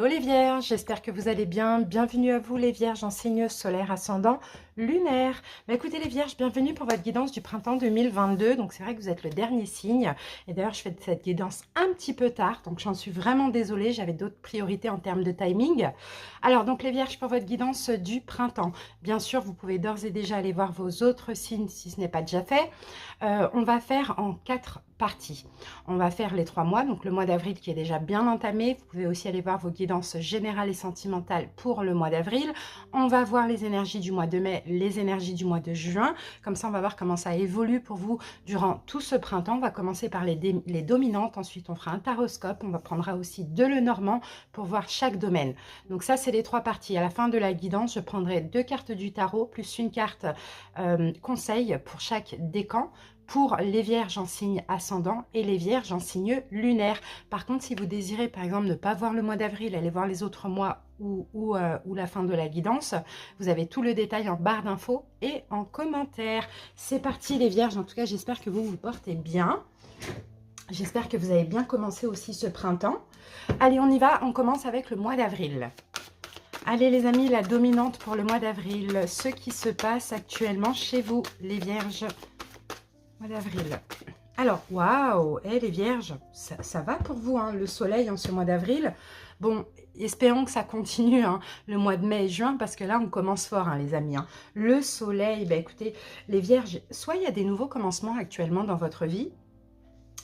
Hello les vierges, j'espère que vous allez bien. Bienvenue à vous les vierges en signe solaire ascendant lunaire. Écoutez les vierges, bienvenue pour votre guidance du printemps 2022. Donc c'est vrai que vous êtes le dernier signe. Et d'ailleurs je fais cette guidance un petit peu tard. Donc j'en suis vraiment désolée, j'avais d'autres priorités en termes de timing. Alors donc les vierges pour votre guidance du printemps. Bien sûr vous pouvez d'ores et déjà aller voir vos autres signes si ce n'est pas déjà fait. On va faire en 4 parties. On va faire les 3 mois, donc le mois d'avril qui est déjà bien entamé. Vous pouvez aussi aller voir vos guidances générales et sentimentales pour le mois d'avril. On va voir les énergies du mois de mai, les énergies du mois de juin. Comme ça, on va voir comment ça évolue pour vous durant tout ce printemps. On va commencer par les dominantes. Ensuite, on fera un taroscope. On prendra aussi de Lenormand pour voir chaque domaine. Donc ça, c'est les 3 parties. À la fin de la guidance, je prendrai 2 cartes du tarot plus une carte conseil pour chaque décan, pour les vierges en signe ascendant et les vierges en signe lunaire. Par contre, si vous désirez par exemple ne pas voir le mois d'avril, aller voir les autres mois ou la fin de la guidance, vous avez tout le détail en barre d'infos et en commentaire. C'est parti les vierges, en tout cas j'espère que vous vous portez bien. J'espère que vous avez bien commencé aussi ce printemps. Allez, on y va, on commence avec le mois d'avril. Allez les amis, la dominante pour le mois d'avril, ce qui se passe actuellement chez vous les vierges. Mois d'avril. Alors, waouh, les vierges, ça va pour vous, hein, le soleil en ce mois d'avril. Bon, espérons que ça continue le mois de mai et juin, parce que là, on commence fort, les amis. Le soleil, écoutez, les vierges, soit il y a des nouveaux commencements actuellement dans votre vie,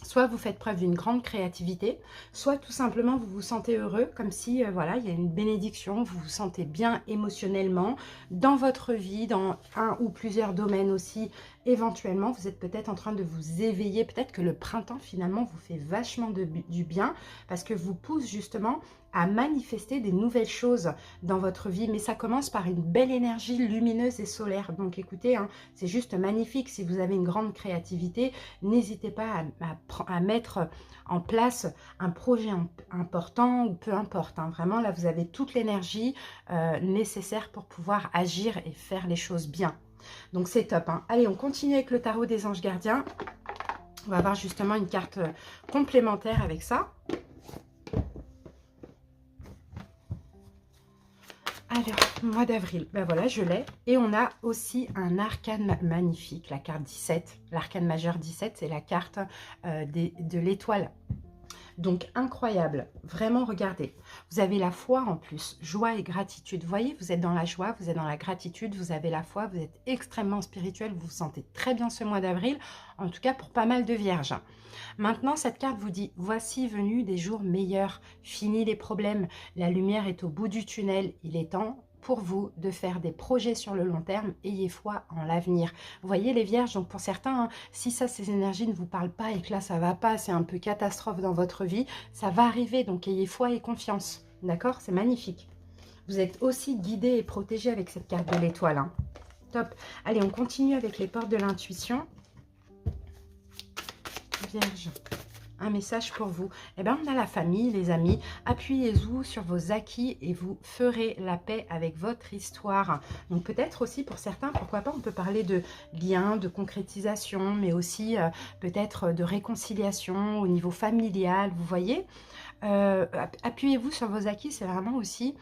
soit vous faites preuve d'une grande créativité, soit tout simplement vous vous sentez heureux, comme si voilà, il y a une bénédiction, vous vous sentez bien émotionnellement dans votre vie, dans un ou plusieurs domaines aussi. Éventuellement, vous êtes peut-être en train de vous éveiller, peut-être que le printemps finalement vous fait vachement du bien, parce que vous pousse justement à manifester des nouvelles choses dans votre vie, mais ça commence par une belle énergie lumineuse et solaire. Donc écoutez, c'est juste magnifique. Si vous avez une grande créativité, n'hésitez pas à mettre en place un projet important ou peu importe. Vraiment, là, vous avez toute l'énergie nécessaire pour pouvoir agir et faire les choses bien. Donc c'est top. Allez, on continue avec le tarot des anges gardiens. On va avoir justement une carte complémentaire avec ça. Alors, mois d'avril, voilà, je l'ai. Et on a aussi un arcane magnifique, la carte 17. L'arcane majeur 17, c'est la carte de l'étoile. Donc, incroyable. Vraiment, regardez. Vous avez la foi en plus. Joie et gratitude. Vous voyez, vous êtes dans la joie, vous êtes dans la gratitude, vous avez la foi, vous êtes extrêmement spirituel, vous vous sentez très bien ce mois d'avril. En tout cas, pour pas mal de vierges. Maintenant, cette carte vous dit, voici venus des jours meilleurs. Fini les problèmes. La lumière est au bout du tunnel. Il est temps pour vous de faire des projets sur le long terme. Ayez foi en l'avenir. Vous voyez les vierges, donc pour certains, si ça, ces énergies ne vous parlent pas et que là, ça va pas, c'est un peu catastrophe dans votre vie, ça va arriver. Donc ayez foi et confiance. D'accord? C'est magnifique. Vous êtes aussi guidé et protégé avec cette carte de l'étoile. Top. Allez, on continue avec les portes de l'intuition. Vierge, un message pour vous. On a la famille, les amis. Appuyez-vous sur vos acquis et vous ferez la paix avec votre histoire. Donc peut-être aussi pour certains, pourquoi pas, on peut parler de lien, de concrétisation, mais aussi peut-être de réconciliation au niveau familial. Vous voyez, appuyez-vous sur vos acquis, c'est vraiment aussi,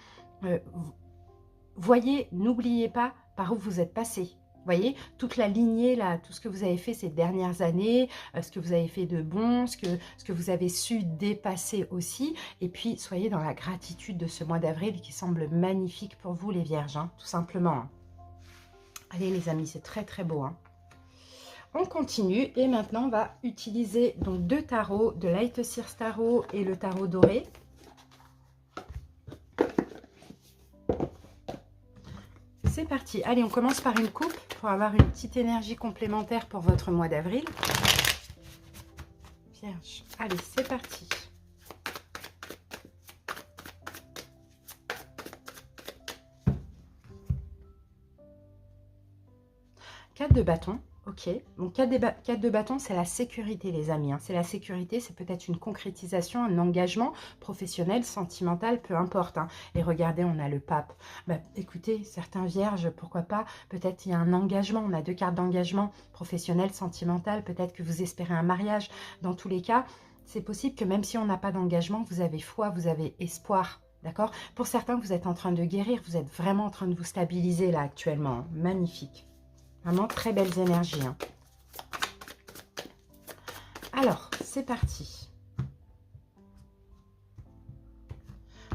voyez, n'oubliez pas par où vous êtes passé. Vous voyez, toute la lignée, là, tout ce que vous avez fait ces dernières années, ce que vous avez fait de bon, ce que vous avez su dépasser aussi. Et puis, soyez dans la gratitude de ce mois d'avril qui semble magnifique pour vous, les vierges, tout simplement. Allez, les amis, c'est très, très beau. On continue et maintenant, on va utiliser donc 2 tarots, de Light Seers Tarot et le tarot doré. C'est parti. Allez, on commence par une coupe pour avoir une petite énergie complémentaire pour votre mois d'avril. Vierge. Allez, c'est parti. Quatre de bâton. Ok, donc 4 de bâton, c'est la sécurité, les amis. C'est la sécurité, c'est peut-être une concrétisation, un engagement professionnel, sentimental, peu importe. Et regardez, on a le pape. Écoutez, certains vierges, pourquoi pas, peut-être il y a un engagement. On a 2 cartes d'engagement professionnel, sentimental. Peut-être que vous espérez un mariage. Dans tous les cas, c'est possible que même si on n'a pas d'engagement, vous avez foi, vous avez espoir. D'accord? Pour certains, vous êtes en train de guérir, vous êtes vraiment en train de vous stabiliser là actuellement. Hein. Magnifique. Vraiment très belles énergies. Hein. Alors, c'est parti.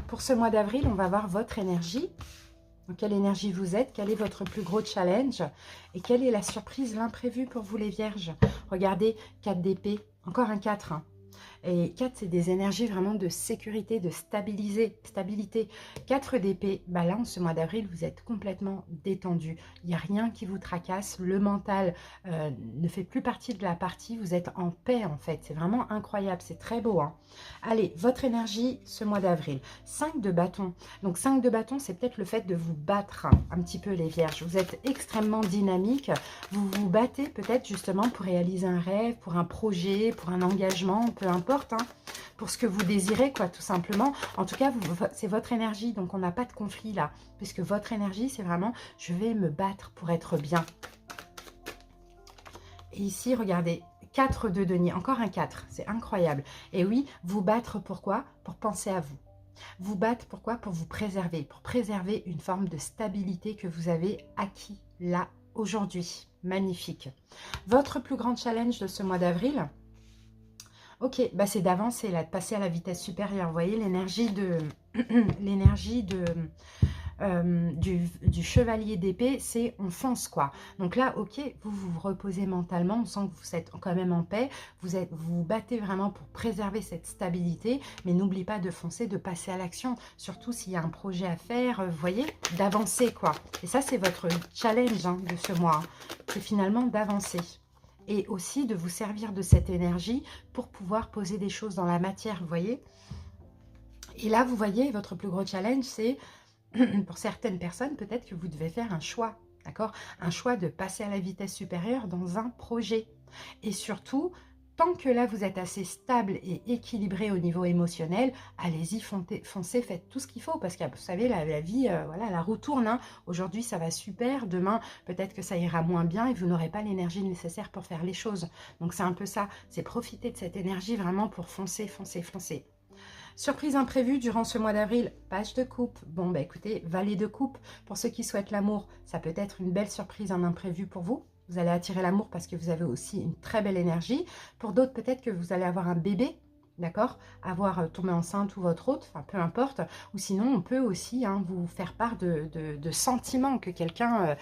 Pour ce mois d'avril, on va voir votre énergie. Dans quelle énergie vous êtes, quel est votre plus gros challenge et quelle est la surprise, l'imprévu pour vous les vierges. Regardez, 4 d'épée, encore un 4. Hein. Et 4, c'est des énergies vraiment de sécurité, de stabilité. 4 d'épée, bah là, en ce mois d'avril, vous êtes complètement détendu. Il n'y a rien qui vous tracasse. Le mental ne fait plus partie de la partie. Vous êtes en paix, en fait. C'est vraiment incroyable. C'est très beau. Hein. Allez, votre énergie ce mois d'avril. 5 de bâton. Donc, 5 de bâton, c'est peut-être le fait de vous battre un petit peu, les vierges. Vous êtes extrêmement dynamique. Vous vous battez peut-être justement pour réaliser un rêve, pour un projet, pour un engagement, peu importe. Hein, pour ce que vous désirez, quoi, tout simplement. En tout cas, c'est votre énergie, donc on n'a pas de conflit là, puisque votre énergie, c'est vraiment, je vais me battre pour être bien. Et ici, regardez, 4 de denier, encore un 4, c'est incroyable. Et oui, vous battre pourquoi? Pour penser à vous. Vous battre pourquoi? Pour vous préserver, pour préserver une forme de stabilité que vous avez acquis là, aujourd'hui. Magnifique. Votre plus grand challenge de ce mois d'avril? Ok, bah c'est d'avancer, là, de passer à la vitesse supérieure. Vous voyez, l'énergie du chevalier d'épée, c'est on fonce, quoi. Donc là, ok, vous vous reposez mentalement, on sent que vous êtes quand même en paix, vous vous battez vraiment pour préserver cette stabilité, mais n'oubliez pas de foncer, de passer à l'action, surtout s'il y a un projet à faire, vous voyez, d'avancer, quoi. Et ça, c'est votre challenge hein, de ce mois, c'est finalement d'avancer. Et aussi de vous servir de cette énergie pour pouvoir poser des choses dans la matière, vous voyez. Et là, vous voyez, votre plus gros challenge, c'est, pour certaines personnes, peut-être que vous devez faire un choix, d'accord? Un choix de passer à la vitesse supérieure dans un projet. Et surtout, tant que là, vous êtes assez stable et équilibré au niveau émotionnel, allez-y, foncez, faites tout ce qu'il faut. Parce que, vous savez, la vie, voilà, la roue tourne. Hein. Aujourd'hui, ça va super. Demain, peut-être que ça ira moins bien et vous n'aurez pas l'énergie nécessaire pour faire les choses. Donc, c'est un peu ça. C'est profiter de cette énergie vraiment pour foncer, foncer, foncer. Surprise imprévue durant ce mois d'avril, page de coupe. Bon, bah écoutez, valet de coupe. Pour ceux qui souhaitent l'amour, ça peut être une belle surprise, un imprévu pour vous. Vous allez attirer l'amour parce que vous avez aussi une très belle énergie. Pour d'autres, peut-être que vous allez avoir un bébé, d'accord? Avoir tombé enceinte ou votre autre, enfin peu importe. Ou sinon, on peut aussi hein, vous faire part de sentiments que quelqu'un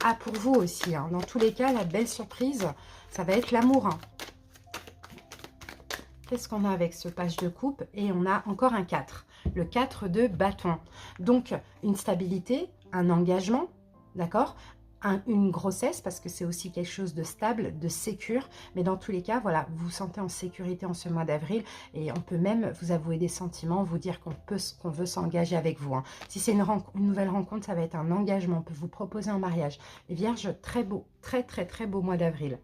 a pour vous aussi. Hein. Dans tous les cas, la belle surprise, ça va être l'amour. Hein. Qu'est-ce qu'on a avec ce page de coupe? Et on a encore un 4. Le 4 de bâton. Donc, une stabilité, un engagement, d'accord? Une grossesse, parce que c'est aussi quelque chose de stable, de sécure. Mais dans tous les cas, voilà, vous vous sentez en sécurité en ce mois d'avril. Et on peut même vous avouer des sentiments, vous dire qu'on veut s'engager avec vous. Hein. Si c'est une nouvelle rencontre, ça va être un engagement. On peut vous proposer un mariage. Les vierges, très beau, très, très, très beau mois d'avril.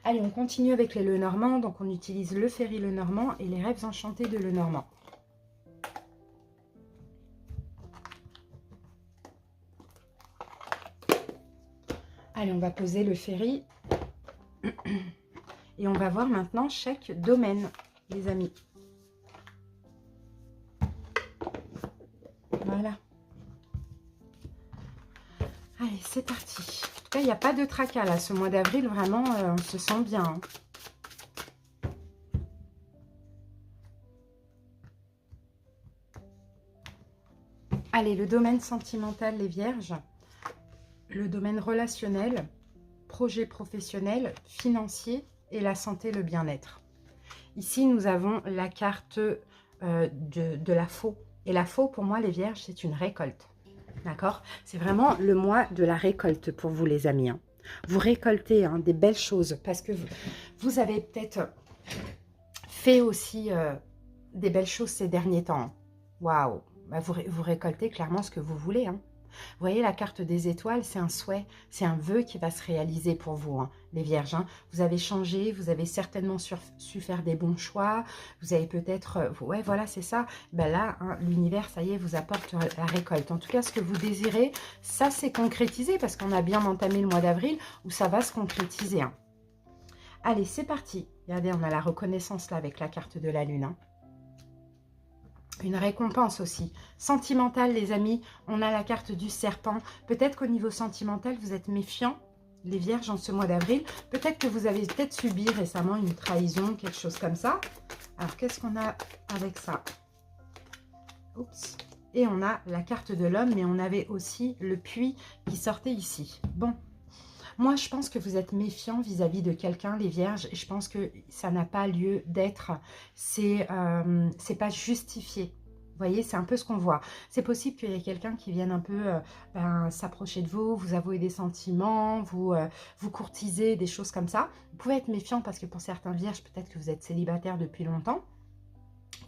Allez, on continue avec les Lenormand. Donc, on utilise le Ferry Lenormand et les rêves enchantés de Lenormand. Allez, on va poser le Ferry. Et on va voir maintenant chaque domaine, les amis. Voilà. Allez, c'est parti. En tout cas, il n'y a pas de tracas là. Ce mois d'avril, vraiment, on se sent bien. Hein. Allez, le domaine sentimental, les vierges. Le domaine relationnel, projet professionnel, financier et la santé, le bien-être. Ici, nous avons la carte de la faux. Et la faux, pour moi, les vierges, c'est une récolte. D'accord? C'est vraiment le mois de la récolte pour vous, les amis. Hein. Vous récoltez hein, des belles choses parce que vous avez peut-être fait aussi des belles choses ces derniers temps. Waouh! Bah, vous récoltez clairement ce que vous voulez. Hein. Vous voyez, la carte des étoiles, c'est un souhait, c'est un vœu qui va se réaliser pour vous, hein, les vierges. Hein. Vous avez changé, vous avez certainement su faire des bons choix, vous avez peut-être... ouais, voilà, c'est ça. Ben là, hein, l'univers, ça y est, vous apporte la récolte. En tout cas, ce que vous désirez, ça s'est concrétisé parce qu'on a bien entamé le mois d'avril où ça va se concrétiser. Hein. Allez, c'est parti. Regardez, on a la reconnaissance là avec la carte de la lune. Hein. Une récompense aussi. Sentimental, les amis, on a la carte du serpent. Peut-être qu'au niveau sentimental, vous êtes méfiant, les vierges, en ce mois d'avril. Peut-être que vous avez subi récemment une trahison, quelque chose comme ça. Alors, qu'est-ce qu'on a avec ça? Oups. Et on a la carte de l'homme, mais on avait aussi le puits qui sortait ici. Bon. Moi, je pense que vous êtes méfiant vis-à-vis de quelqu'un, les vierges, et je pense que ça n'a pas lieu d'être. C'est pas justifié. Vous voyez, c'est un peu ce qu'on voit. C'est possible qu'il y ait quelqu'un qui vienne un peu s'approcher de vous, vous avouer des sentiments, vous courtiser, des choses comme ça. Vous pouvez être méfiant parce que pour certains vierges, peut-être que vous êtes célibataire depuis longtemps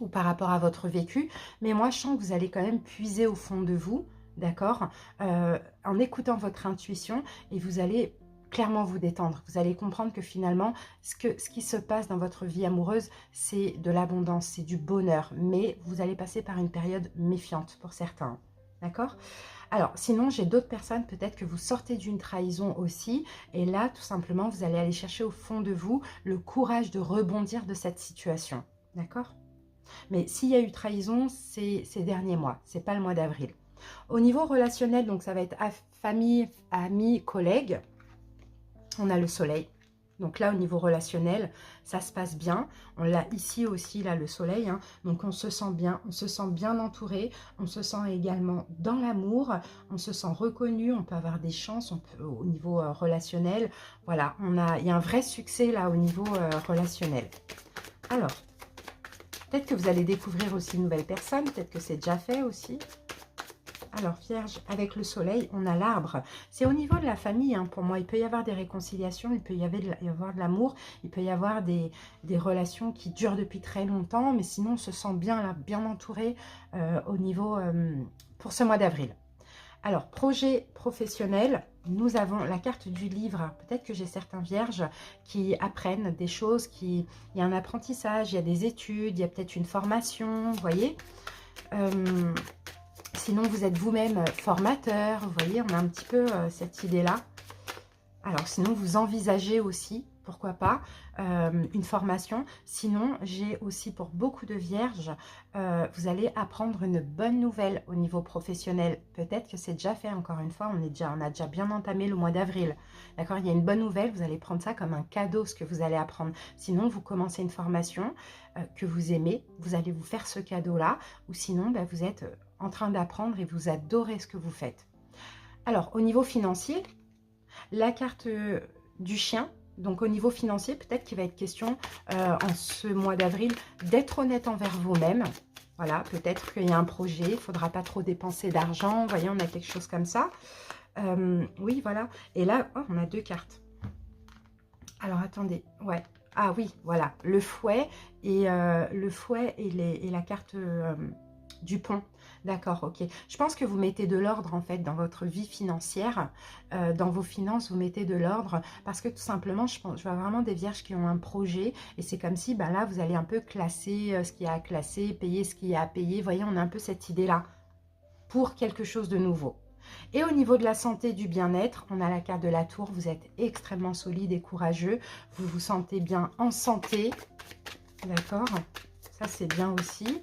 ou par rapport à votre vécu. Mais moi, je sens que vous allez quand même puiser au fond de vous, d'accord, en écoutant votre intuition, et vous allez clairement vous détendre. Vous allez comprendre que finalement, ce qui se passe dans votre vie amoureuse, c'est de l'abondance, c'est du bonheur. Mais vous allez passer par une période méfiante pour certains. D'accord? Alors, sinon, j'ai d'autres personnes, peut-être que vous sortez d'une trahison aussi. Et là, tout simplement, vous allez aller chercher au fond de vous le courage de rebondir de cette situation. D'accord? Mais s'il y a eu trahison, c'est ces derniers mois. C'est pas le mois d'avril. Au niveau relationnel, donc ça va être famille, amis, collègues. On a le soleil. Donc là, au niveau relationnel, ça se passe bien. On l'a ici aussi, là, le soleil. Hein. Donc on se sent bien entouré. On se sent également dans l'amour. On se sent reconnu. On peut avoir des chances au niveau relationnel. Voilà, il y a un vrai succès là au niveau relationnel. Alors, peut-être que vous allez découvrir aussi une nouvelle personne. Peut-être que c'est déjà fait aussi. Alors, Vierge, avec le soleil, on a l'arbre. C'est au niveau de la famille, hein, pour moi. Il peut y avoir des réconciliations, il peut y avoir de l'amour, il peut y avoir des relations qui durent depuis très longtemps, mais sinon, on se sent bien, là, bien entouré au niveau, pour ce mois d'avril. Alors, projet professionnel, nous avons la carte du livre. Peut-être que j'ai certains vierges qui apprennent des choses, il y a un apprentissage, il y a des études, il y a peut-être une formation, vous voyez. Sinon, vous êtes vous-même formateur, vous voyez, on a un petit peu cette idée-là. Alors, sinon, vous envisagez aussi, pourquoi pas, une formation. Sinon, j'ai aussi pour beaucoup de vierges, vous allez apprendre une bonne nouvelle au niveau professionnel. Peut-être que c'est déjà fait, encore une fois, on a déjà bien entamé le mois d'avril. D'accord, il y a une bonne nouvelle, vous allez prendre ça comme un cadeau, ce que vous allez apprendre. Sinon, vous commencez une formation que vous aimez, vous allez vous faire ce cadeau-là, ou sinon, ben, vous êtes en train d'apprendre et vous adorez ce que vous faites. Alors, au niveau financier, la carte du chien, donc au niveau financier, peut-être qu'il va être question en ce mois d'avril d'être honnête envers vous-même. Voilà, peut-être qu'il y a un projet, il ne faudra pas trop dépenser d'argent. Vous voyez, on a quelque chose comme ça. Oui, voilà. Et là, oh, on a deux cartes. Alors, attendez. Ouais. Ah oui, voilà. Le fouet et la carte du pont. D'accord, ok. Je pense que vous mettez de l'ordre en fait dans votre vie financière, dans vos finances, vous mettez de l'ordre parce que tout simplement, je vois vraiment des vierges qui ont un projet et c'est comme si, ben là, vous allez un peu classer ce qu'il y a à classer, payer ce qu'il y a à payer. Vous voyez, on a un peu cette idée-là pour quelque chose de nouveau. Et au niveau de la santé, du bien-être, on a la carte de la tour. Vous êtes extrêmement solide et courageux. Vous vous sentez bien en santé. D'accord, ça c'est bien aussi.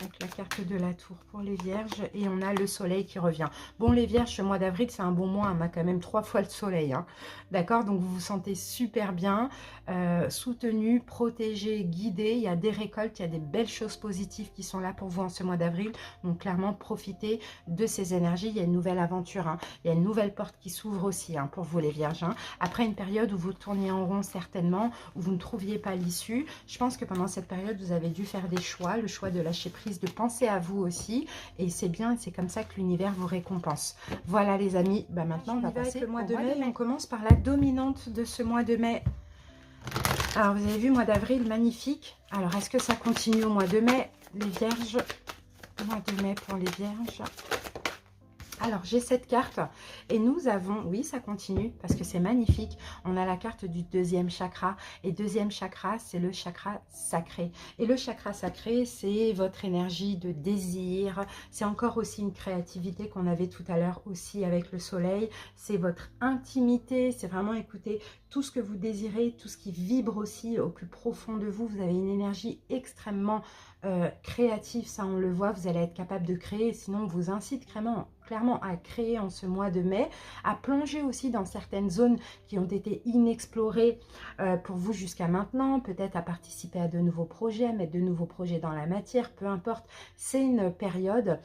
Donc la carte de la tour pour les vierges et on a le soleil qui revient. Bon les vierges, ce mois d'avril c'est un bon mois, on a quand même 3 fois le soleil. Hein. D'accord, donc vous vous sentez super bien, soutenu, protégé, guidé. Il y a des récoltes, il y a des belles choses positives qui sont là pour vous en ce mois d'avril. Donc clairement profitez de ces énergies, il y a une nouvelle aventure. Hein. Il y a une nouvelle porte qui s'ouvre aussi hein, pour vous les vierges. Hein. Après une période où vous tourniez en rond certainement, où vous ne trouviez pas l'issue, je pense que pendant cette période vous avez dû faire des choix, le choix de lâcher prise, de penser à vous aussi et c'est bien, c'est comme ça que l'univers vous récompense. Voilà les amis, bah maintenant on va passer le mois de mai. On commence par la dominante de ce mois de mai. Alors vous avez vu, mois d'avril magnifique. Alors est-ce que ça continue au mois de mai, les vierges? Mois de mai pour les vierges. Alors, j'ai cette carte et nous avons, oui, ça continue parce que c'est magnifique. On a la carte du deuxième chakra et deuxième chakra, c'est le chakra sacré. Et le chakra sacré, c'est votre énergie de désir. C'est encore aussi une créativité qu'on avait tout à l'heure aussi avec le soleil. C'est votre intimité, c'est vraiment écouter tout ce que vous désirez, tout ce qui vibre aussi au plus profond de vous. Vous avez une énergie extrêmement créative, ça on le voit, vous allez être capable de créer, sinon on vous incite clairement à créer en ce mois de mai, à plonger aussi dans certaines zones qui ont été inexplorées pour vous jusqu'à maintenant, peut-être à participer à de nouveaux projets, à mettre de nouveaux projets dans la matière, peu importe. C'est une période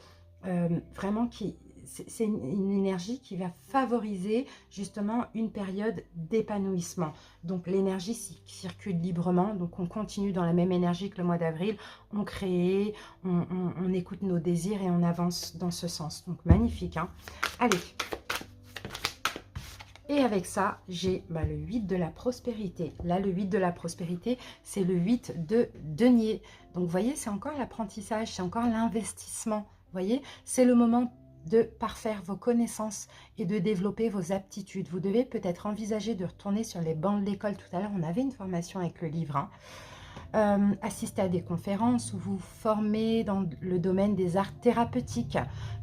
vraiment qui... C'est une énergie qui va favoriser justement une période d'épanouissement. Donc l'énergie circule librement, donc on continue dans la même énergie que le mois d'avril, on crée, on écoute nos désirs et on avance dans ce sens. Donc magnifique, hein. Allez. Et avec ça, j'ai le 8 de la prospérité. Là, le 8 de la prospérité, c'est le 8 de denier. Donc, vous voyez, c'est encore l'apprentissage, c'est encore l'investissement. Vous voyez, c'est le moment de parfaire vos connaissances et de développer vos aptitudes. Vous devez peut-être envisager de retourner sur les bancs de l'école. Tout à l'heure, on avait une formation avec le livre, hein. Assister à des conférences ou vous former dans le domaine des arts thérapeutiques.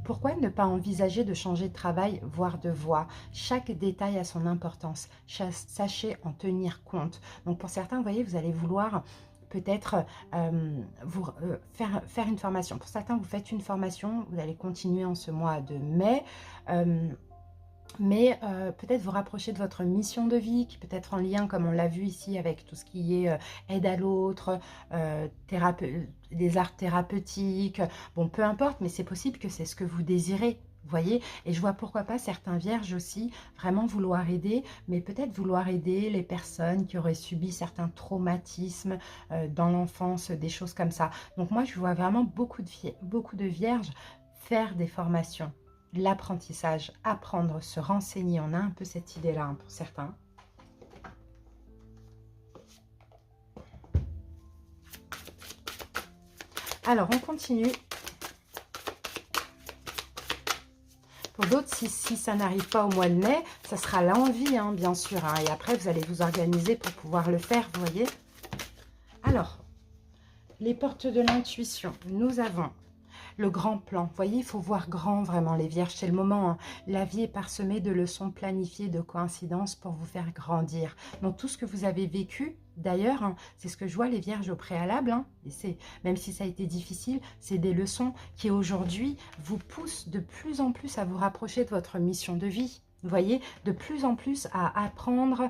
Pourquoi ne pas envisager de changer de travail, voire de voie? Chaque détail a son importance. Sachez en tenir compte. Donc pour certains, vous voyez, vous allez vouloir peut-être faire une formation. Pour certains, vous faites une formation, vous allez continuer en ce mois de mai. Mais peut-être vous rapprocher de votre mission de vie, qui peut être en lien, comme on l'a vu ici, avec tout ce qui est aide à l'autre, des arts thérapeutiques, bon, peu importe, mais c'est possible que c'est ce que vous désirez, vous voyez. Et je vois pourquoi pas certains vierges aussi, vraiment vouloir aider, mais peut-être vouloir aider les personnes qui auraient subi certains traumatismes dans l'enfance, des choses comme ça. Donc moi, je vois vraiment beaucoup de vierges faire des formations. L'apprentissage, apprendre, se renseigner, on a un peu cette idée-là hein, pour certains. Alors, on continue. Pour d'autres, si ça n'arrive pas au mois de mai, ça sera l'envie, hein, bien sûr. Hein, et après, vous allez vous organiser pour pouvoir le faire, vous voyez. Alors, les portes de l'intuition, nous avons... le grand plan, vous voyez, il faut voir grand vraiment les vierges, c'est le moment, hein. La vie est parsemée de leçons planifiées, de coïncidences pour vous faire grandir. Donc tout ce que vous avez vécu, d'ailleurs, hein, c'est ce que je vois les vierges au préalable, hein, et même si ça a été difficile, c'est des leçons qui aujourd'hui vous poussent de plus en plus à vous rapprocher de votre mission de vie. Vous voyez, de plus en plus à apprendre,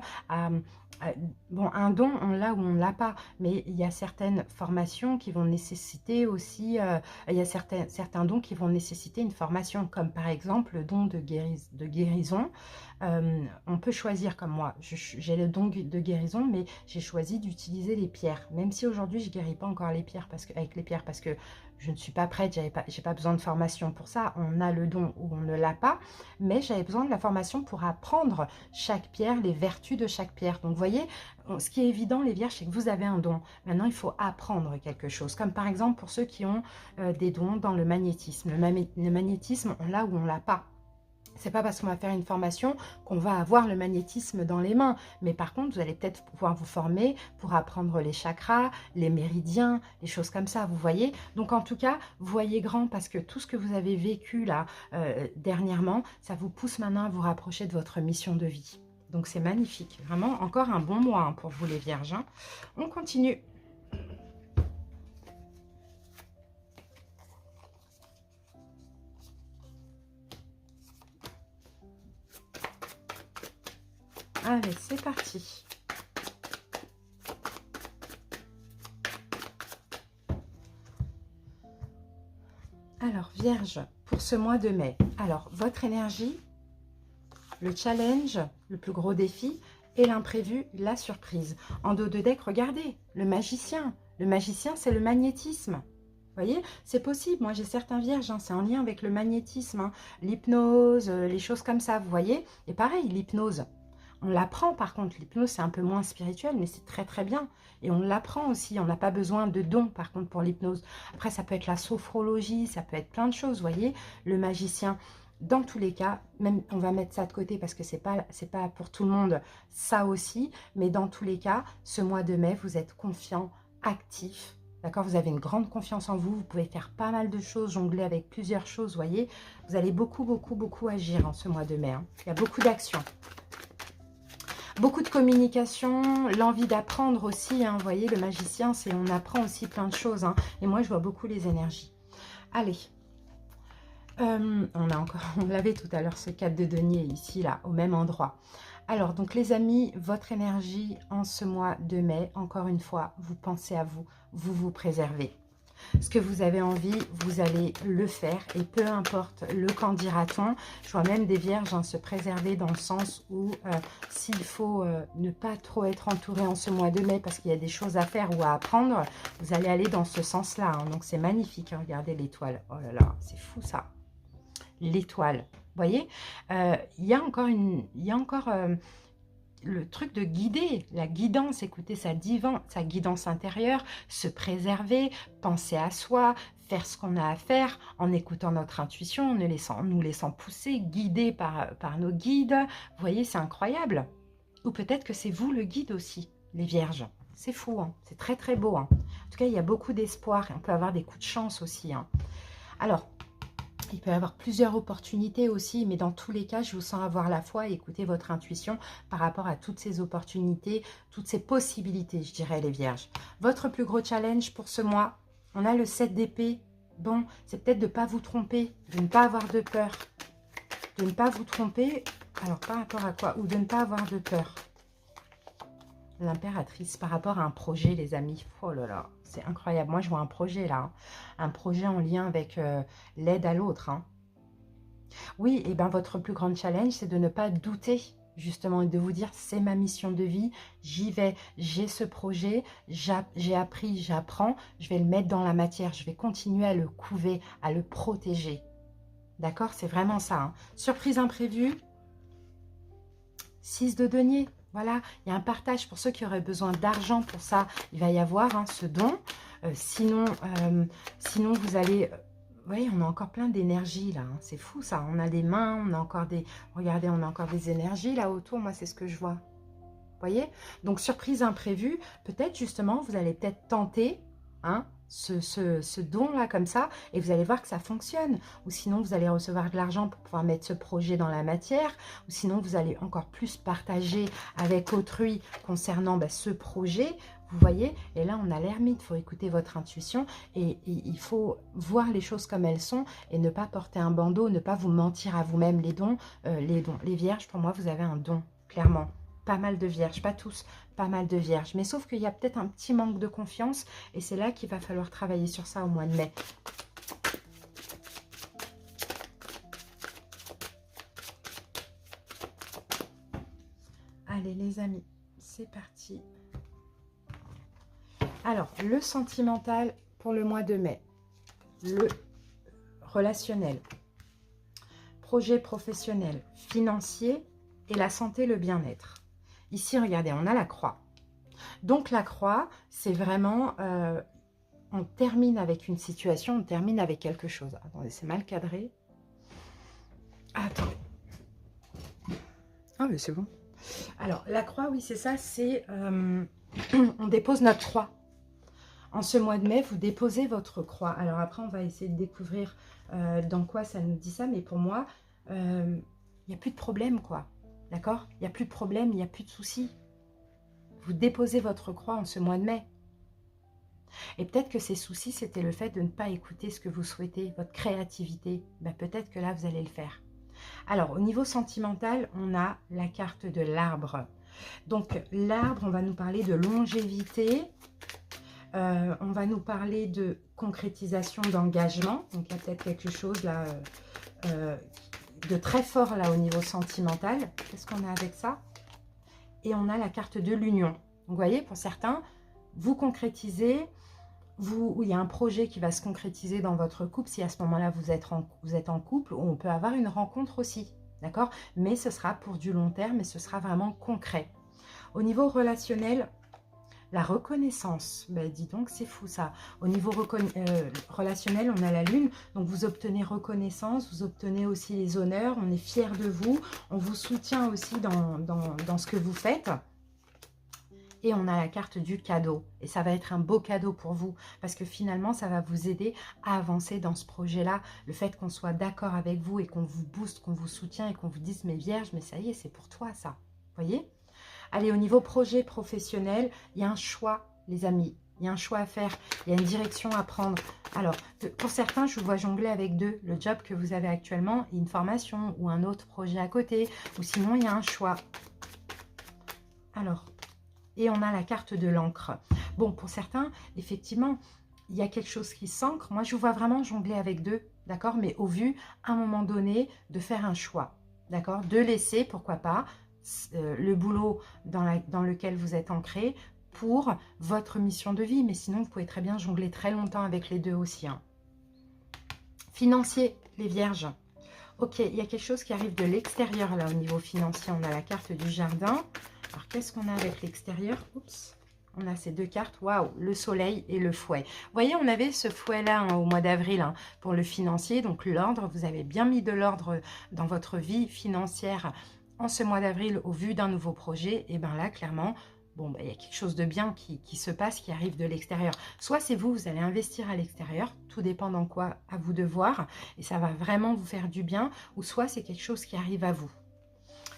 bon, un don, on l'a ou on ne l'a pas, mais il y a certaines formations qui vont nécessiter aussi, il y a certains dons qui vont nécessiter une formation, comme par exemple le don de guérison. On peut choisir, comme moi, j'ai le don de guérison, mais j'ai choisi d'utiliser les pierres, même si aujourd'hui je ne guéris pas encore les pierres avec les pierres, parce que je ne suis pas prête, j'ai pas besoin de formation pour ça. On a le don ou on ne l'a pas, mais j'avais besoin de la formation pour apprendre chaque pierre, les vertus de chaque pierre. Donc, vous voyez, ce qui est évident, les vierges, c'est que vous avez un don. Maintenant, il faut apprendre quelque chose. Comme par exemple, pour ceux qui ont des dons dans le magnétisme. Le magnétisme, on l'a ou on ne l'a pas. C'est pas parce qu'on va faire une formation qu'on va avoir le magnétisme dans les mains. Mais par contre, vous allez peut-être pouvoir vous former pour apprendre les chakras, les méridiens, les choses comme ça, vous voyez. Donc en tout cas, voyez grand parce que tout ce que vous avez vécu là dernièrement, ça vous pousse maintenant à vous rapprocher de votre mission de vie. Donc c'est magnifique. Vraiment, encore un bon mois hein, pour vous les vierges. Hein. On continue. Allez, c'est parti. Alors, Vierge, pour ce mois de mai, alors, votre énergie, le challenge, le plus gros défi, et l'imprévu, la surprise. En dos de deck, regardez, le magicien. Le magicien, c'est le magnétisme. Vous voyez, c'est possible. Moi, j'ai certains vierges, hein, c'est en lien avec le magnétisme, hein, l'hypnose, les choses comme ça, vous voyez. Et pareil, l'hypnose. On l'apprend par contre, l'hypnose c'est un peu moins spirituel, mais c'est très très bien. Et on l'apprend aussi, on n'a pas besoin de dons par contre pour l'hypnose. Après ça peut être la sophrologie, ça peut être plein de choses, vous voyez. Le magicien, dans tous les cas, même on va mettre ça de côté parce que c'est pas pour tout le monde, ça aussi, mais dans tous les cas, ce mois de mai, vous êtes confiant, actif, d'accord? Vous avez une grande confiance en vous, vous pouvez faire pas mal de choses, jongler avec plusieurs choses, voyez? Vous allez beaucoup, beaucoup, beaucoup agir en ce mois de mai, hein. Il y a beaucoup d'actions. Beaucoup de communication, l'envie d'apprendre aussi, hein, vous voyez, le magicien, c'est on apprend aussi plein de choses, hein, et moi, je vois beaucoup les énergies. Allez. On l'avait tout à l'heure, ce 4 de denier ici, là, au même endroit. Alors, donc les amis, votre énergie en ce mois de mai, encore une fois, vous pensez à vous, vous vous préservez. Ce que vous avez envie, vous allez le faire, et peu importe le quand dira-t-on. Je vois même des vierges, hein, se préserver dans le sens où s'il faut ne pas trop être entouré en ce mois de mai parce qu'il y a des choses à faire ou à apprendre, vous allez aller dans ce sens-là, hein. Donc c'est magnifique, hein, regardez l'étoile. Oh là là, c'est fou ça. L'étoile, vous voyez, il y a encore le truc de guider, la guidance, écouter sa guidance intérieure, se préserver, penser à soi, faire ce qu'on a à faire en écoutant notre intuition, en nous laissant pousser, guider par nos guides. Vous voyez, c'est incroyable. Ou peut-être que c'est vous le guide aussi, les vierges. C'est fou, hein, c'est très très beau, hein. En tout cas, il y a beaucoup d'espoir. On peut avoir des coups de chance aussi, hein. Alors, il peut y avoir plusieurs opportunités aussi, mais dans tous les cas, je vous sens avoir la foi et écouter votre intuition par rapport à toutes ces opportunités, toutes ces possibilités, je dirais, les vierges. Votre plus gros challenge pour ce mois, on a le 7 d'épée. Bon, c'est peut-être de ne pas vous tromper, de ne pas avoir de peur. De ne pas vous tromper, alors par rapport à quoi? Ou de ne pas avoir de peur. L'impératrice par rapport à un projet, les amis. Oh là là, c'est incroyable. Moi, je vois un projet là. Hein. Un projet en lien avec l'aide à l'autre. Hein. Oui, et bien votre plus grande challenge, c'est de ne pas douter, justement, et de vous dire, c'est ma mission de vie, j'y vais, j'ai ce projet, j'ai appris, j'apprends, je vais le mettre dans la matière, je vais continuer à le couver, à le protéger. D'accord? C'est vraiment ça. Hein. Surprise imprévue. 6 de denier. Voilà, il y a un partage pour ceux qui auraient besoin d'argent pour ça. Il va y avoir hein, ce don. Sinon, vous allez... vous voyez, on a encore plein d'énergie là. Hein. C'est fou ça. On a des mains, on a encore des... Regardez, on a encore des énergies là autour. Moi, c'est ce que je vois. Vous voyez? Donc, surprise imprévue. Peut-être justement, vous allez peut-être tenter... Hein, ce don-là comme ça, et vous allez voir que ça fonctionne. Ou sinon, vous allez recevoir de l'argent pour pouvoir mettre ce projet dans la matière. Ou sinon, vous allez encore plus partager avec autrui concernant ce projet. Vous voyez? Et là, on a l'ermite. Il faut écouter votre intuition et il faut voir les choses comme elles sont et ne pas porter un bandeau, ne pas vous mentir à vous-même. Les dons, les vierges, pour moi, vous avez un don, clairement. Pas mal de vierges, pas tous, pas mal de vierges. Mais sauf qu'il y a peut-être un petit manque de confiance et c'est là qu'il va falloir travailler sur ça au mois de mai. Allez les amis, c'est parti. Alors, le sentimental pour le mois de mai. Le relationnel. Projet professionnel, financier et la santé, le bien-être. Ici, regardez, on a la croix. Donc, la croix, c'est vraiment... on termine avec une situation, on termine avec quelque chose. Attendez, c'est mal cadré. Attendez. Ah, mais c'est bon. Alors, la croix, oui, c'est ça, c'est... on dépose notre croix. En ce mois de mai, vous déposez votre croix. Alors après, on va essayer de découvrir dans quoi ça nous dit ça. Mais pour moi, il n'y a plus de problème, quoi. D'accord? Il n'y a plus de problème, il n'y a plus de soucis. Vous déposez votre croix en ce mois de mai. Et peut-être que ces soucis, c'était le fait de ne pas écouter ce que vous souhaitez, votre créativité. Ben, peut-être que là, vous allez le faire. Alors, au niveau sentimental, on a la carte de l'arbre. Donc, l'arbre, on va nous parler de longévité. On va nous parler de concrétisation d'engagement. Donc, il y a peut-être quelque chose là de très fort là au niveau sentimental. Qu'est-ce qu'on a avec ça? Et on a la carte de l'union. Vous voyez, pour certains, vous concrétisez, il y a un projet qui va se concrétiser dans votre couple. Si à ce moment-là, vous êtes en couple, on peut avoir une rencontre aussi. D'accord? Mais ce sera pour du long terme et ce sera vraiment concret. Au niveau relationnel, La reconnaissance, ben dis donc, c'est fou ça. Au niveau relationnel, on a la lune, donc vous obtenez reconnaissance, vous obtenez aussi les honneurs, on est fiers de vous, on vous soutient aussi dans ce que vous faites. Et on a la carte du cadeau. Et ça va être un beau cadeau pour vous. Parce que finalement, ça va vous aider à avancer dans ce projet-là. Le fait qu'on soit d'accord avec vous et qu'on vous booste, qu'on vous soutient et qu'on vous dise « Mais Vierge, mais ça y est, c'est pour toi ça. » Vous voyez? Allez, au niveau projet professionnel, il y a un choix, les amis. Il y a un choix à faire. Il y a une direction à prendre. Alors, pour certains, je vous vois jongler avec deux. Le job que vous avez actuellement, une formation ou un autre projet à côté. Ou sinon, il y a un choix. Alors... Et on a la carte de l'encre. Bon, pour certains, effectivement, il y a quelque chose qui s'ancre. Moi, je vous vois vraiment jongler avec deux, d'accord? Mais au vu, à un moment donné, de faire un choix, d'accord? De laisser, pourquoi pas, le boulot dans lequel vous êtes ancré pour votre mission de vie. Mais sinon, vous pouvez très bien jongler très longtemps avec les deux aussi. Hein. Financier, les vierges. Ok, il y a quelque chose qui arrive de l'extérieur, là, au niveau financier. On a la carte du jardin. Alors, qu'est-ce qu'on a avec l'extérieur? Oups, on a ces deux cartes. Waouh, le soleil et le fouet. Vous voyez, on avait ce fouet-là hein, au mois d'avril hein, pour le financier. Donc, l'ordre, vous avez bien mis de l'ordre dans votre vie financière en ce mois d'avril au vu d'un nouveau projet. Et bien là, clairement, bon, il y a quelque chose de bien qui se passe, qui arrive de l'extérieur. Soit c'est vous, vous allez investir à l'extérieur. Tout dépend dans quoi, à vous de voir. Et ça va vraiment vous faire du bien. Ou soit c'est quelque chose qui arrive à vous.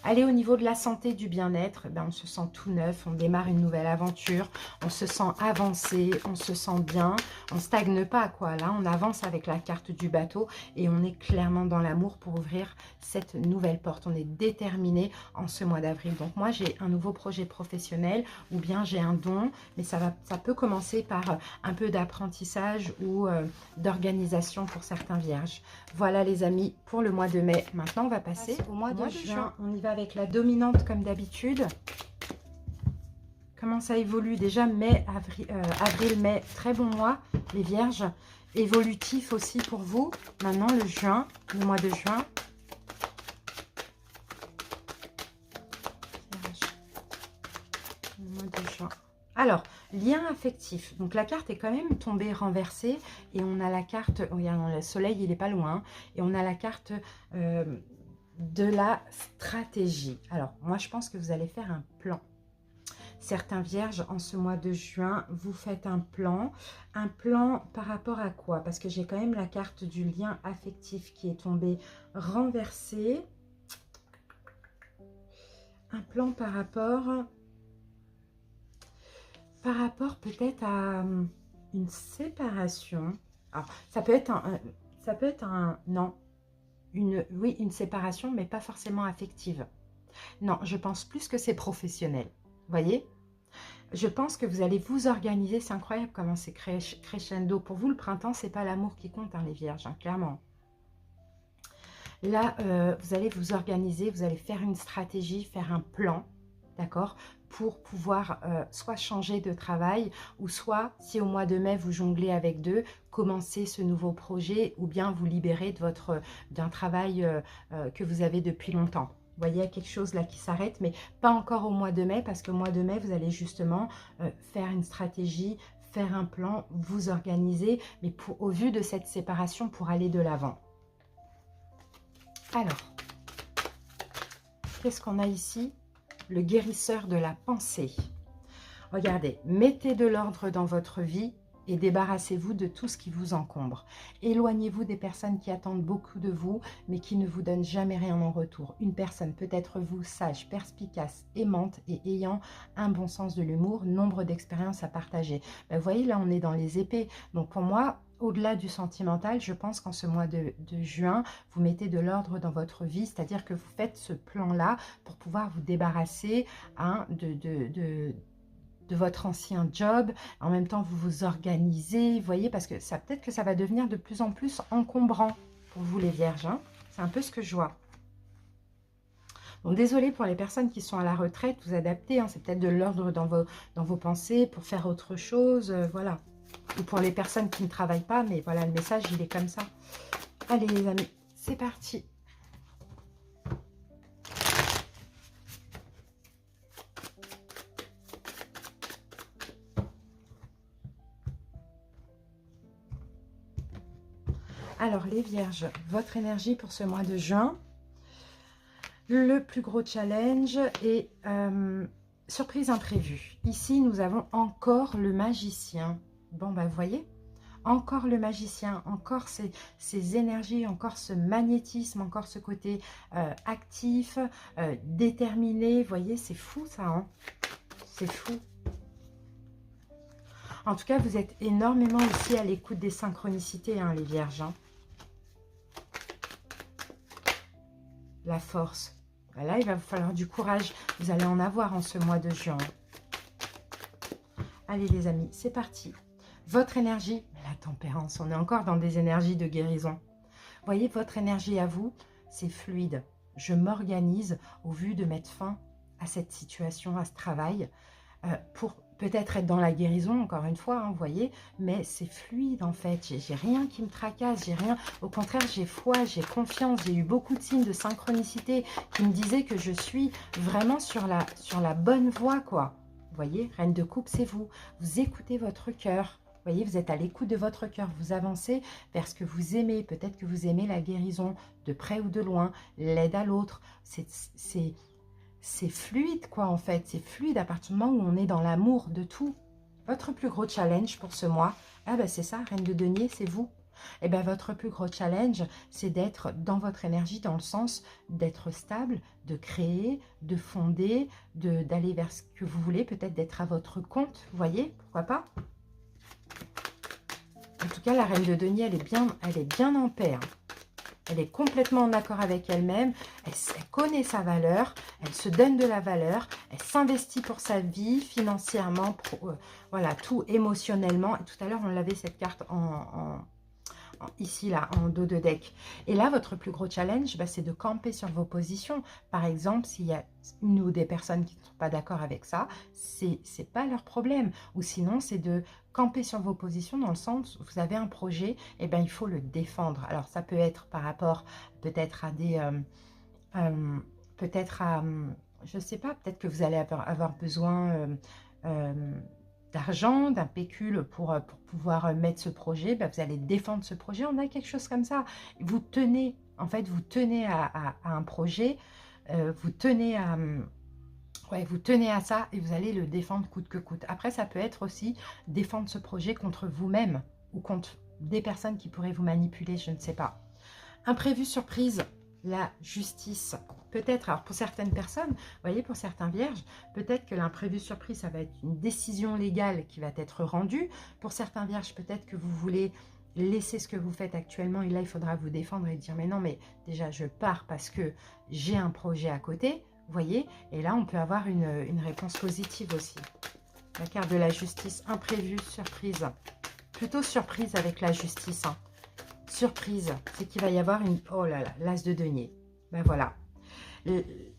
Allez, au niveau de la santé, du bien-être, ben, on se sent tout neuf, on démarre une nouvelle aventure, on se sent avancé, on se sent bien, on ne stagne pas, quoi. Là, on avance avec la carte du bateau et on est clairement dans l'amour pour ouvrir cette nouvelle porte. On est déterminé en ce mois d'avril. Donc, moi, j'ai un nouveau projet professionnel ou bien j'ai un don, mais ça peut commencer par un peu d'apprentissage ou d'organisation pour certains vierges. Voilà, les amis, pour le mois de mai. Maintenant, on va passer au mois de juin. On y va avec la dominante comme d'habitude. Comment ça évolue? Déjà mai, avril, mai, très bon mois, les vierges. Évolutif aussi pour vous. Maintenant le juin, le mois de juin. Le mois de juin. Alors, lien affectif. Donc la carte est quand même tombée renversée. Et on a la carte, regardez, le soleil il n'est pas loin. Et on a la carte... de la stratégie. Alors, moi, je pense que vous allez faire un plan. Certains vierges, en ce mois de juin, vous faites un plan. Un plan par rapport à quoi? Parce que j'ai quand même la carte du lien affectif qui est tombée renversée. Un plan par rapport peut-être à une séparation. Alors, ça peut être non. Oui, une séparation, mais pas forcément affective. Non, je pense plus que c'est professionnel. Vous voyez? Je pense que vous allez vous organiser. C'est incroyable comment c'est crescendo. Pour vous, le printemps, c'est pas l'amour qui compte, hein, les vierges, hein, clairement. Là, vous allez vous organiser, vous allez faire une stratégie, faire un plan, d'accord? Pour pouvoir soit changer de travail ou soit, si au mois de mai, vous jonglez avec deux, commencer ce nouveau projet ou bien vous libérer d'un travail que vous avez depuis longtemps. Vous voyez, il y a quelque chose là qui s'arrête, mais pas encore au mois de mai, parce qu'au mois de mai, vous allez justement faire une stratégie, faire un plan, vous organiser, mais au vu de cette séparation pour aller de l'avant. Alors, qu'est-ce qu'on a ici? Le guérisseur de la pensée. Regardez, mettez de l'ordre dans votre vie et débarrassez-vous de tout ce qui vous encombre. Éloignez-vous des personnes qui attendent beaucoup de vous, mais qui ne vous donnent jamais rien en retour. Une personne peut être vous, sage, perspicace, aimante et ayant un bon sens de l'humour, nombre d'expériences à partager. Ben, vous voyez, là, on est dans les épées. Donc, pour moi, au-delà du sentimental, je pense qu'en ce mois de juin, vous mettez de l'ordre dans votre vie, c'est-à-dire que vous faites ce plan-là pour pouvoir vous débarrasser hein, de votre ancien job. En même temps, vous vous organisez, vous voyez, parce que ça peut-être que ça va devenir de plus en plus encombrant pour vous, les vierges. Hein. C'est un peu ce que je vois. Donc, désolé pour les personnes qui sont à la retraite, vous adaptez. Hein, c'est peut-être de l'ordre dans vos pensées pour faire autre chose, voilà. Ou pour les personnes qui ne travaillent pas, mais voilà, le message, il est comme ça. Allez, les amis, c'est parti. Alors, les Vierges, votre énergie pour ce mois de juin. Le plus gros challenge est surprise imprévue. Ici, nous avons encore le magicien. Bon, bah, vous voyez, encore le magicien, encore ces énergies, encore ce magnétisme, encore ce côté actif, déterminé. Vous voyez, c'est fou ça, hein, c'est fou. En tout cas, vous êtes énormément ici à l'écoute des synchronicités, hein, les Vierges. Hein. La force. Là, il va vous falloir du courage. Vous allez en avoir en ce mois de juin. Allez, les amis, c'est parti. Votre énergie, la tempérance, on est encore dans des énergies de guérison. Vous voyez, votre énergie à vous, c'est fluide. Je m'organise au vu de mettre fin à cette situation, à ce travail, pour peut-être être dans la guérison, encore une fois, hein, vous voyez, mais c'est fluide en fait, j'ai rien qui me tracasse, j'ai rien, au contraire, j'ai foi, j'ai confiance, j'ai eu beaucoup de signes de synchronicité qui me disaient que je suis vraiment sur la bonne voie, quoi. Vous voyez, Reine de Coupe, c'est vous, vous écoutez votre cœur, vous voyez, vous êtes à l'écoute de votre cœur, vous avancez vers ce que vous aimez, peut-être que vous aimez la guérison, de près ou de loin, l'aide à l'autre, c'est fluide, quoi, en fait. C'est fluide à partir du moment où on est dans l'amour de tout. Votre plus gros challenge pour ce mois, ah ben c'est ça, Reine de Denier, c'est vous. Et bien, votre plus gros challenge, c'est d'être dans votre énergie, dans le sens d'être stable, de créer, de fonder, d'aller vers ce que vous voulez, peut-être d'être à votre compte, vous voyez, pourquoi pas. En tout cas, la Reine de Denier, elle est bien en paix, hein. Elle est complètement en accord avec elle-même, elle connaît sa valeur, elle se donne de la valeur, elle s'investit pour sa vie, financièrement, voilà, tout émotionnellement. Et tout à l'heure, on l'avait cette carte ici, là, en dos de deck. Et là, votre plus gros challenge, bah, c'est de camper sur vos positions. Par exemple, s'il y a une ou des personnes qui ne sont pas d'accord avec ça, c'est pas leur problème. Ou sinon, c'est de camper sur vos positions dans le sens où vous avez un projet, et ben il faut le défendre. Alors, ça peut être par rapport peut-être à des... peut-être à... je sais pas, peut-être que vous allez avoir besoin... d'argent, d'un pécule pour pouvoir mettre ce projet, ben vous allez défendre ce projet, on a quelque chose comme ça. Vous tenez, en fait, vous tenez à un projet, vous tenez à... ouais, vous tenez à ça et vous allez le défendre coûte que coûte. Après, ça peut être aussi défendre ce projet contre vous-même ou contre des personnes qui pourraient vous manipuler, je ne sais pas. Imprévu, surprise, la justice. Peut-être, alors pour certaines personnes, vous voyez, pour certains vierges, peut-être que l'imprévu surprise, ça va être une décision légale qui va être rendue. Pour certains vierges, peut-être que vous voulez laisser ce que vous faites actuellement et là, il faudra vous défendre et dire, mais non, mais déjà, je pars parce que j'ai un projet à côté, vous voyez. Et là, on peut avoir une réponse positive aussi. La carte de la justice, imprévu, surprise. Plutôt surprise avec la justice, hein. Surprise, c'est qu'il va y avoir une... Oh là là, l'as de denier. Ben voilà.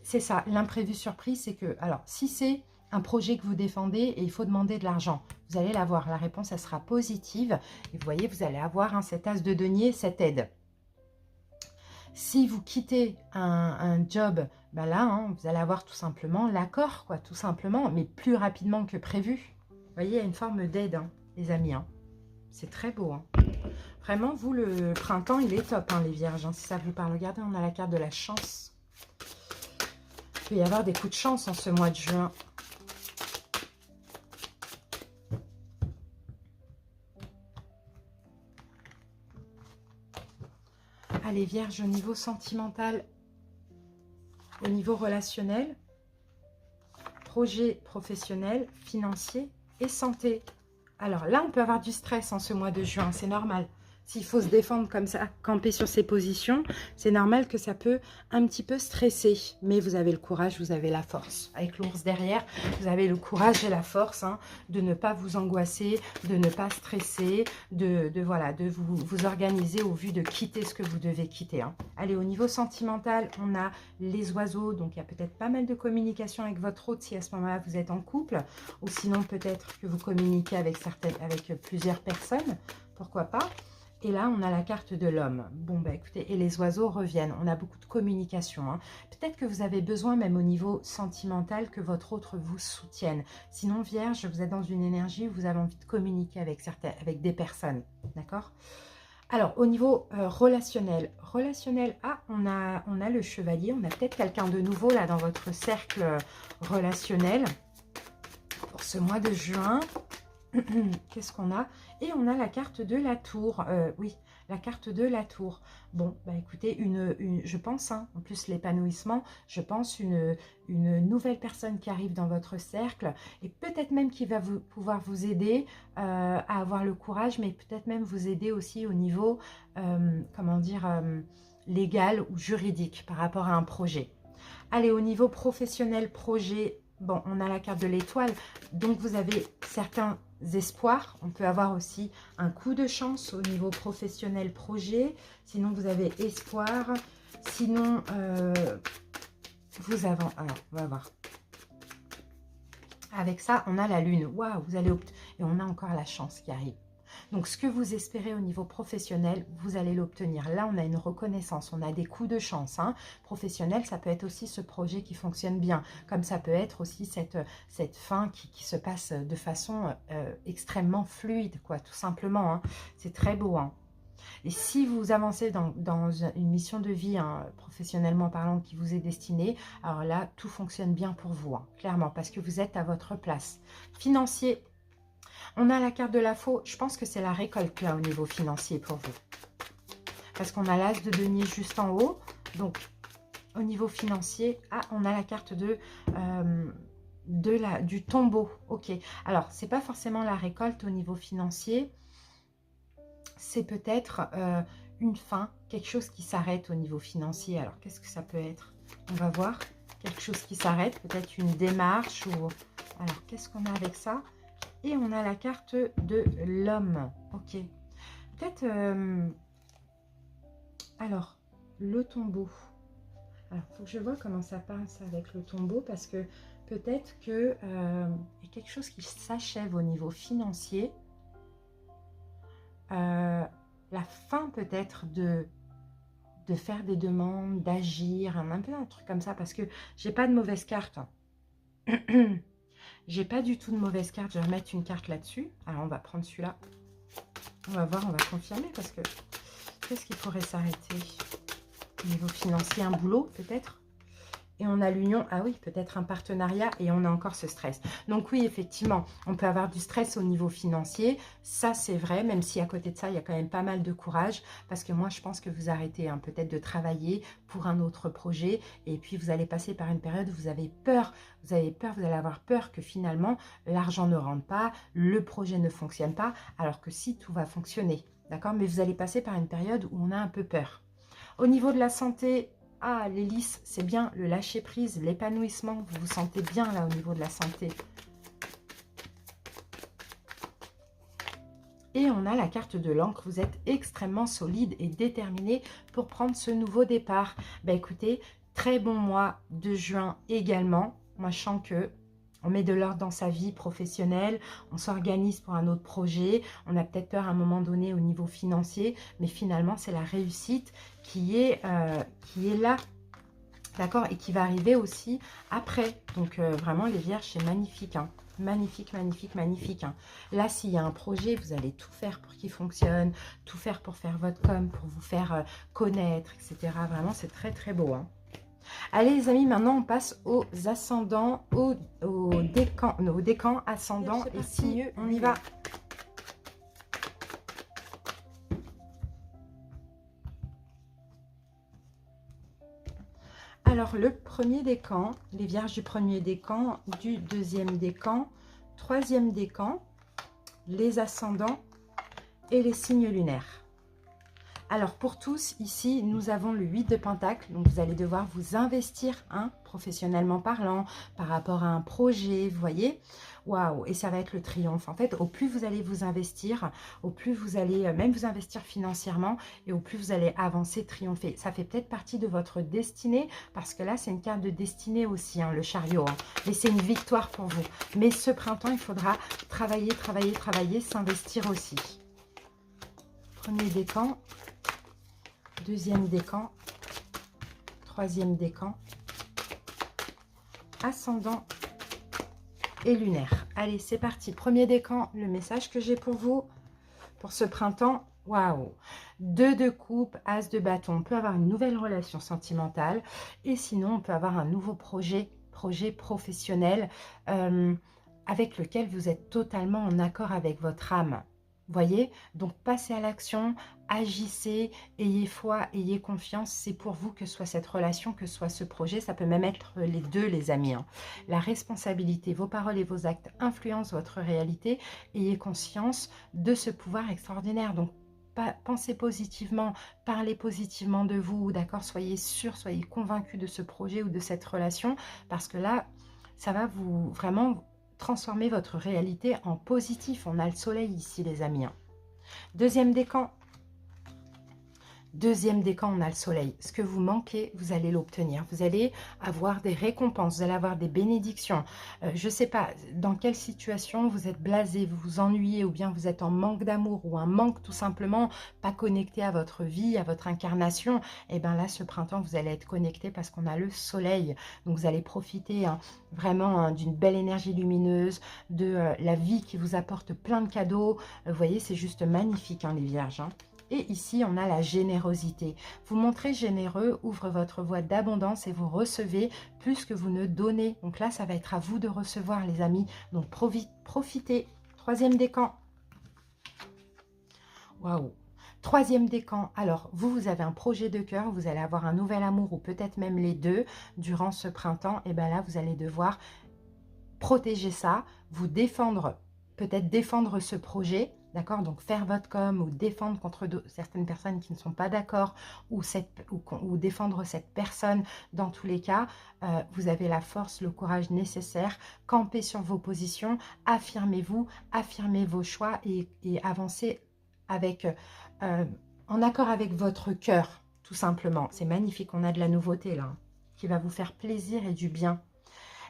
C'est ça, l'imprévu surprise, c'est que... Alors, si c'est un projet que vous défendez et il faut demander de l'argent, vous allez l'avoir. La réponse, elle sera positive. Et vous voyez, vous allez avoir cet as de denier, cette aide. Si vous quittez un job, ben là, hein, vous allez avoir tout simplement l'accord, quoi, tout simplement, mais plus rapidement que prévu. Vous voyez, il y a une forme d'aide, hein, les amis, hein. C'est très beau, hein. Vraiment, vous, le printemps, il est top, hein, les vierges, hein, si ça vous parle. Regardez, on a la carte de la chance. Il peut y avoir des coups de chance en ce mois de juin. Allez, vierges, au niveau sentimental, au niveau relationnel, projet professionnel, financier et santé. Alors là, on peut avoir du stress en ce mois de juin, c'est normal. S'il faut se défendre comme ça, camper sur ses positions, c'est normal que ça peut un petit peu stresser. Mais vous avez le courage, vous avez la force. Avec l'ours derrière, vous avez le courage et la force, hein, de ne pas vous angoisser, de ne pas stresser, voilà, de vous organiser au vu de quitter ce que vous devez quitter, hein. Allez, au niveau sentimental, on a les oiseaux. Donc, il y a peut-être pas mal de communication avec votre hôte si à ce moment-là, vous êtes en couple. Ou sinon, peut-être que vous communiquez avec plusieurs personnes. Pourquoi pas? Et là, on a la carte de l'homme. Bon, bah écoutez, et les oiseaux reviennent. On a beaucoup de communication, hein. Peut-être que vous avez besoin, même au niveau sentimental, que votre autre vous soutienne. Sinon, vierge, vous êtes dans une énergie où vous avez envie de communiquer avec des personnes. D'accord? Alors, au niveau relationnel, ah, on a le chevalier, on a peut-être quelqu'un de nouveau là dans votre cercle relationnel pour ce mois de juin. Qu'est-ce qu'on a? Et on a la carte de la tour. Oui, la carte de la tour. Bon, bah écoutez, je pense, hein, en plus l'épanouissement, je pense une nouvelle personne qui arrive dans votre cercle et peut-être même qui va pouvoir vous aider à avoir le courage, mais peut-être même vous aider aussi au niveau, comment dire, légal ou juridique par rapport à un projet. Allez, au niveau professionnel, projet, bon, on a la carte de l'étoile, donc vous avez certains espoirs. On peut avoir aussi un coup de chance au niveau professionnel, projet. Sinon, vous avez espoir. Sinon, vous avez... Alors, on va voir. Avec ça, on a la lune. Waouh, vous allez... Et on a encore la chance qui arrive. Donc, ce que vous espérez au niveau professionnel, vous allez l'obtenir. Là, on a une reconnaissance, on a des coups de chance. Hein. Professionnel, ça peut être aussi ce projet qui fonctionne bien, comme ça peut être aussi cette fin qui se passe de façon extrêmement fluide, quoi, tout simplement. Hein. C'est très beau. Hein. Et si vous avancez dans une mission de vie, hein, professionnellement parlant, qui vous est destinée, alors là, tout fonctionne bien pour vous, hein, clairement, parce que vous êtes à votre place. Financier, on a la carte de la faux. Je pense que c'est la récolte là au niveau financier pour vous. Parce qu'on a l'as de denier juste en haut. Donc, au niveau financier, ah, on a la carte du tombeau. Ok. Alors, c'est pas forcément la récolte au niveau financier. C'est peut-être une fin, quelque chose qui s'arrête au niveau financier. Alors, qu'est-ce que ça peut être? On va voir. Quelque chose qui s'arrête, peut-être une démarche ou... Alors, qu'est-ce qu'on a avec ça? Et on a la carte de l'homme. Ok. Peut-être... alors, le tombeau. Alors, il faut que je vois comment ça passe avec le tombeau. Parce que peut-être que y a quelque chose qui s'achève au niveau financier. La fin peut-être de faire des demandes, d'agir. Un peu un truc comme ça. Parce que j'ai pas de mauvaise carte. J'ai pas du tout de mauvaise carte. Je vais remettre une carte là-dessus. Alors, on va prendre celui-là. On va voir, on va confirmer parce que qu'est-ce qui pourrait s'arrêter au niveau financier? Un boulot, peut-être? Et on a l'union. Ah oui, peut-être un partenariat et on a encore ce stress. Donc oui, effectivement, on peut avoir du stress au niveau financier. Ça, c'est vrai, même si à côté de ça, il y a quand même pas mal de courage. Parce que moi, je pense que vous arrêtez hein, peut-être de travailler pour un autre projet. Et puis, vous allez passer par une période où vous avez peur. Vous allez avoir peur que finalement, l'argent ne rentre pas, le projet ne fonctionne pas. Alors que si, tout va fonctionner. D'accord? Mais vous allez passer par une période où on a un peu peur. Au niveau de la santé... Ah, l'hélice, c'est bien le lâcher-prise, l'épanouissement. Vous vous sentez bien là au niveau de la santé. Et on a la carte de l'encre. Vous êtes extrêmement solide et déterminé pour prendre ce nouveau départ. Ben écoutez, très bon mois de juin également. Moi, je sens que on met de l'ordre dans sa vie professionnelle, on s'organise pour un autre projet, on a peut-être peur à un moment donné au niveau financier, mais finalement, c'est la réussite qui est là, d'accord, et qui va arriver aussi après. Donc, vraiment, les vierges, c'est magnifique, hein. Magnifique, magnifique, magnifique. Hein. Là, s'il y a un projet, vous allez tout faire pour qu'il fonctionne, tout faire pour faire votre com, pour vous faire connaître, etc. Vraiment, c'est très, très beau, hein. Allez les amis, maintenant on passe aux ascendants, aux décans, ascendants et signeux. On y va. Alors le premier décan, les vierges du premier décan, du deuxième décan, troisième décan, les ascendants et les signes lunaires. Alors, pour tous, ici, nous avons le 8 de Pentacle. Donc, vous allez devoir vous investir, hein, professionnellement parlant, par rapport à un projet, vous voyez. Waouh, et ça va être le triomphe. En fait, au plus vous allez vous investir, au plus vous allez même vous investir financièrement et au plus vous allez avancer, triompher. Ça fait peut-être partie de votre destinée parce que là, c'est une carte de destinée aussi, hein, le chariot. Hein. Mais c'est une victoire pour vous. Mais ce printemps, il faudra travailler, travailler, travailler, s'investir aussi. Premier décan. Deuxième décan, troisième décan, ascendant et lunaire. Allez, c'est parti. Premier décan, le message que j'ai pour vous pour ce printemps. Waouh! 2 de coupe, as de bâton. On peut avoir une nouvelle relation sentimentale et sinon on peut avoir un nouveau projet professionnel avec lequel vous êtes totalement en accord avec votre âme. Voyez, donc passez à l'action, agissez, ayez foi, ayez confiance, c'est pour vous que soit cette relation, que soit ce projet, ça peut même être les deux les amis. Hein. La responsabilité, vos paroles et vos actes influencent votre réalité, ayez conscience de ce pouvoir extraordinaire. Donc pensez positivement, parlez positivement de vous, d'accord, soyez sûr, soyez convaincus de ce projet ou de cette relation, parce que là, ça va vous vraiment transformer votre réalité en positif. On a le soleil ici, les amis. Deuxième décan. Deuxième décan, on a le soleil. Ce que vous manquez, vous allez l'obtenir. Vous allez avoir des récompenses, vous allez avoir des bénédictions. Je ne sais pas dans quelle situation vous êtes blasé, vous vous ennuyez ou bien vous êtes en manque d'amour ou un manque tout simplement, pas connecté à votre vie, à votre incarnation. Et bien là, ce printemps, vous allez être connecté parce qu'on a le soleil. Donc vous allez profiter vraiment d'une belle énergie lumineuse, de la vie qui vous apporte plein de cadeaux. Vous voyez, c'est juste magnifique, les vierges. Et ici, on a la générosité. Vous montrez généreux, ouvre votre voie d'abondance et vous recevez plus que vous ne donnez. Donc là, ça va être à vous de recevoir, les amis. Donc profitez. Troisième décan. Waouh! Troisième décan, alors vous avez un projet de cœur, vous allez avoir un nouvel amour ou peut-être même les deux durant ce printemps. Et bien là, vous allez devoir protéger ça, vous défendre, peut-être défendre ce projet. D'accord, donc faire votre com ou défendre contre certaines personnes qui ne sont pas d'accord ou défendre cette personne. Dans tous les cas, vous avez la force, le courage nécessaire. Campez sur vos positions, affirmez-vous, affirmez vos choix et avancez avec, en accord avec votre cœur, tout simplement. C'est magnifique, on a de la nouveauté là, qui va vous faire plaisir et du bien.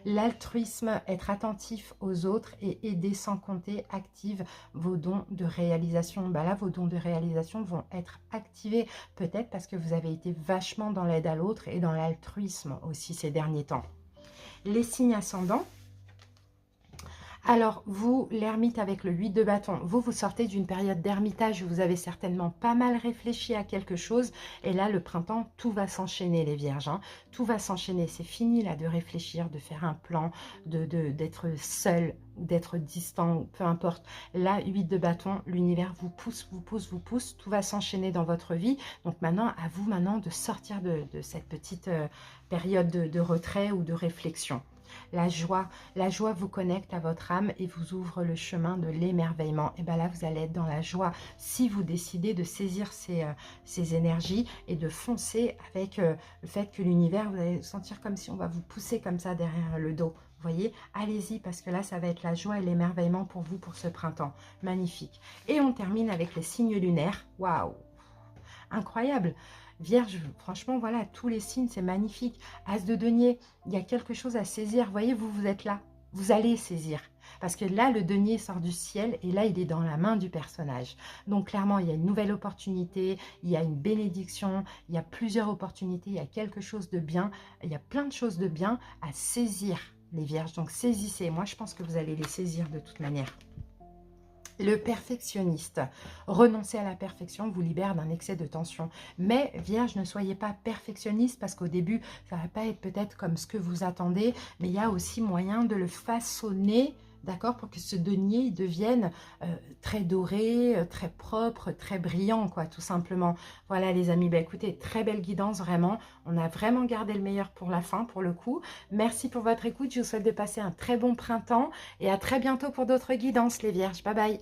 L'altruisme, être attentif aux autres et aider sans compter, active vos dons de réalisation. Bah là, vos dons de réalisation vont être activés, peut-être parce que vous avez été vachement dans l'aide à l'autre et dans l'altruisme aussi ces derniers temps. Les signes ascendants. Alors, vous, l'ermite avec le 8 de bâton, vous sortez d'une période d'ermitage où vous avez certainement pas mal réfléchi à quelque chose. Et là, le printemps, tout va s'enchaîner, les vierges. Tout va s'enchaîner. C'est fini, là, de réfléchir, de faire un plan, d'être seul, d'être distant, peu importe. Là, 8 de bâton, l'univers vous pousse, vous pousse, vous pousse. Tout va s'enchaîner dans votre vie. Donc maintenant, à vous maintenant de sortir de cette petite période de retrait ou de réflexion. La joie vous connecte à votre âme et vous ouvre le chemin de l'émerveillement. Et bien là, vous allez être dans la joie si vous décidez de saisir ces énergies et de foncer avec le fait que l'univers, vous allez sentir comme si on va vous pousser comme ça derrière le dos. Vous voyez, allez-y parce que là, ça va être la joie et l'émerveillement pour vous pour ce printemps. Magnifique. Et on termine avec les signes lunaires. Waouh! Incroyable! Vierge, franchement, voilà, tous les signes, c'est magnifique. As de denier, il y a quelque chose à saisir. Voyez, vous êtes là. Vous allez saisir. Parce que là, le denier sort du ciel et là, il est dans la main du personnage. Donc, clairement, il y a une nouvelle opportunité, il y a une bénédiction, il y a plusieurs opportunités, il y a quelque chose de bien. Il y a plein de choses de bien à saisir, les vierges. Donc, saisissez. Moi, je pense que vous allez les saisir de toute manière. Le perfectionniste, renoncer à la perfection vous libère d'un excès de tension. Mais Vierge, ne soyez pas perfectionniste parce qu'au début, ça ne va pas être peut-être comme ce que vous attendez, mais il y a aussi moyen de le façonner, d'accord, pour que ce denier devienne très doré, très propre, très brillant, quoi, tout simplement. Voilà les amis, bah, écoutez, très belle guidance, vraiment. On a vraiment gardé le meilleur pour la fin, pour le coup. Merci pour votre écoute, je vous souhaite de passer un très bon printemps et à très bientôt pour d'autres guidances, les vierges. Bye bye.